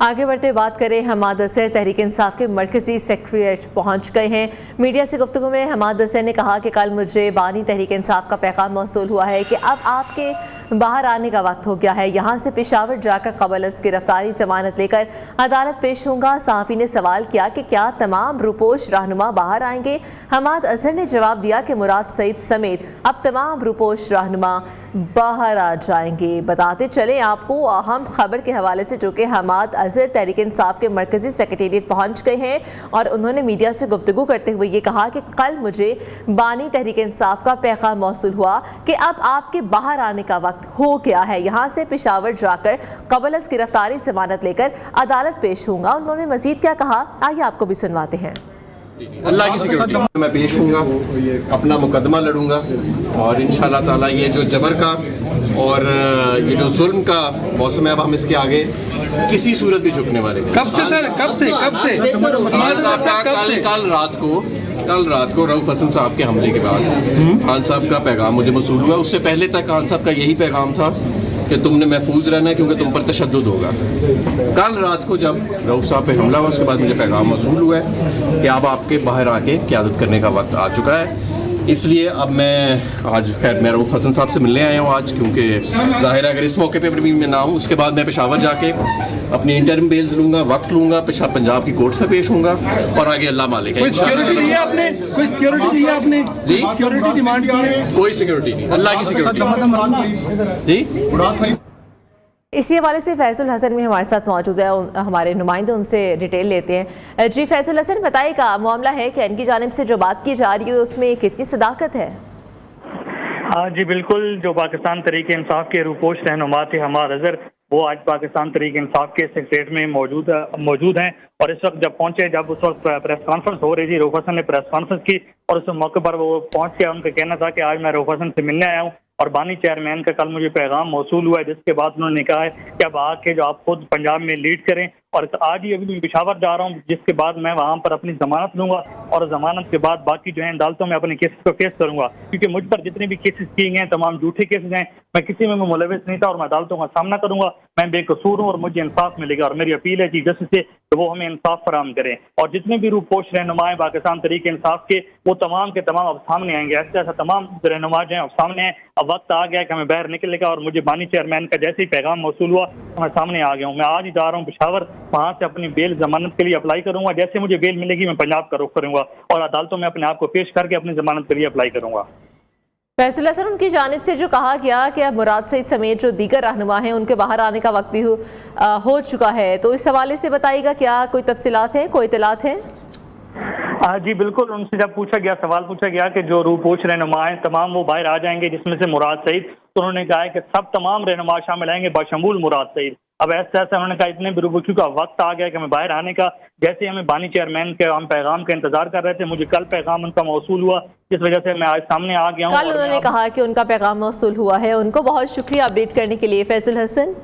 आगे बढ़ते बात करें, हमाद असर तहरीक इंसाफ के मरकजी सेक्रेटरीट पहुंच गए हैं। मीडिया से गुफ्तगू में हमाद असर ने कहा कि कल मुझे बानी तहरीक इंसाफ का पैगाम मौसूल हुआ है कि अब आपके बाहर आने का वक्त हो गया है। यहाँ से पेशावर जाकर कबल अज़ गिरफ्तारी जमानत लेकर अदालत पेश होऊंगा। सहाफ़ी ने सवाल किया कि क्या तमाम रूपोश रहनुमा बाहर आएंगे। हमाद असर ने जवाब दिया कि मुराद सईद समेत अब तमाम रूपोश रहनुमा बाहर आ जाएंगे। बताते चलें आपको अहम खबर के हवाले से, जो कि हमाद असर तहरीक इंसाफ के मरकजी सेक्रेटेरिएट पहुंच गए हैं और उन्होंने मीडिया से गुफ्तगू करते हुए ये कहा कि कल मुझे बानी तहरीक इंसाफ का पैगाम मौसूल हुआ कि अब आपके बाहर आने का वक्त हो गया है। यहाँ से पेशावर जाकर कबल अज़ गिरफ्तारी जमानत लेकर अदालत पेश होऊंगा। उन्होंने मजीद क्या कहा, आइए आपको भी सुनवाते हैं। अल्लाह की सिक्योरिटी मैं पेश हूँगा, अपना मुकदमा लड़ूंगा और इंशाअल्लाह ताला ये जो जबर का और ये जो जुल्म का मौसम है, अब हम इसके आगे किसी सूरत भी झुकने वाले नहीं। कब से सर, कब से कल रात को रऊफ हसन साहब के हमले के बाद खान साहब का पैगाम मुझे मौसूल हुआ। उससे पहले तक खान साहब का यही पैगाम था कि तुमने महफूज रहना है क्योंकि तुम पर तशद्दुद होगा। कल रात को जब रऊफ साहब पे हमला हुआ, उसके बाद मुझे पैगाम मौसूल हुआ है कि अब आपके बाहर आके क़यादत करने का वक्त आ चुका है। इसलिए अब मैं आज खैर मैं रऊफ हसन साहब से मिलने आया हूँ आज, क्योंकि ज़ाहिर है अगर इस मौके पर भी मैं ना हूँ, उसके बाद मैं पेशावर जाके अपनी इंटरिम बेल्स लूँगा, वक्त लूँगा, पंजाब की कोर्ट्स में पेश होऊंगा और आगे अल्लाह मालिक है। कोई सिक्योरिटी दी है आपने जी, सिक्योरिटी डिमांड की है? कोई सिक्योरिटी नहीं, अल्लाह की सिक्योरिटी जी। इसी हवाले से फैजुल हसन भी हमारे साथ मौजूद है, हमारे नुमाइंदे, उनसे डिटेल लेते हैं। जी फैजुल हसन, बताइएगा मामला है कि इनकी जानिब से जो बात की जा रही है उसमें कितनी सदाकत है? जी बिल्कुल, जो पाकिस्तान तहरीक इंसाफ के रूपोश रहनुमा थे हमाद अजहर, वो आज पाकिस्तान तहरीक इंसाफ के सेक्रेटरीट में मौजूद हैं और इस वक्त जब पहुंचे, जब उस वक्त प्रेस कॉन्फ्रेंस हो रही थी, रऊफ हसन ने प्रेस कॉन्फ्रेंस की और उस मौके पर वो पहुंच के उनका कहना था कि आज मैं रऊफ हसन से मिलने आया हूँ और बानी चेयरमैन का कल मुझे पैगाम मौसूल हुआ है, जिसके बाद उन्होंने कहा है कि अब आके जो आप खुद पंजाब में लीड करें। और आज ही अभी पेशावर जा रहा हूँ, जिसके बाद मैं वहाँ पर अपनी जमानत लूँगा और जमानत के बाद बाकी जो है अदालतों में अपने केसेस को फेस करूँगा, क्योंकि मुझ पर जितने भी केसेस किए गए हैं तमाम झूठे केसेस हैं, मैं किसी में मुलविस नहीं था और मैं अदालतों का सामना करूँगा। मैं बेकसूर हूँ और मुझे इंसाफ मिलेगा और मेरी अपील है चीफ जस्टिस से कि वो हमें इंसाफ फराहम करें और जितने भी रूपोश रहनुमा हैं पाकिस्तान तहरीक इंसाफ के, वो तमाम के तमाम अब सामने आएंगे। ऐसा तमाम रहनुमा जो हैं अब सामने हैं। अब वक्त आ गया कि हमें बाहर निकलेगा और मुझे बानी चेयरमैन का जैसे ही पैगाम मौसूल हुआ तो मैं सामने आ गया हूँ। मैं आज ही जा रहा हूँ पेशावर, वहाँ से अपनी बेल जमानत के लिए अप्लाई करूँगा। जैसे मुझे बेल मिलेगी मैं पंजाब का रुख करूँगा और अदालतों में अपने आप को पेश करके अपनी जमानत के लिए अप्लाई करूँगा। फैसल हसन, उनकी जानिब से जो कहा गया कि अब मुराद सईद समेत जो दीगर रहनुमा हैं उनके बाहर आने का वक्त भी हो चुका है, तो इस हवाले से बताइएगा क्या कोई तफसीलात हैं, कोई इतलात हैं? जी बिल्कुल, उनसे जब सवाल पूछा गया कि जो रूपोश रहनुमा हैं तमाम वो बाहर आ जाएंगे जिसमें से मुराद सईद, तो उन्होंने कहा है कि सब तमाम रहनुमा शामिल आएंगे बशमूल मुराद सईद। अब ऐसा उन्होंने कहा इतने भी रूपोशों का वक्त आ गया कि हमें बाहर आने का, जैसे हमें बानी चेयरमैन के हम पैगाम का इंतजार कर रहे थे, मुझे कल पैगाम उनका मौसूल हुआ, जिस वजह से मैं आज सामने आ गया हूँ। कल उन्होंने कहा कि उनका पैगाम मौसूल हुआ है। उनको बहुत शुक्रिया अपडेट करने के लिए फैजुल हसन।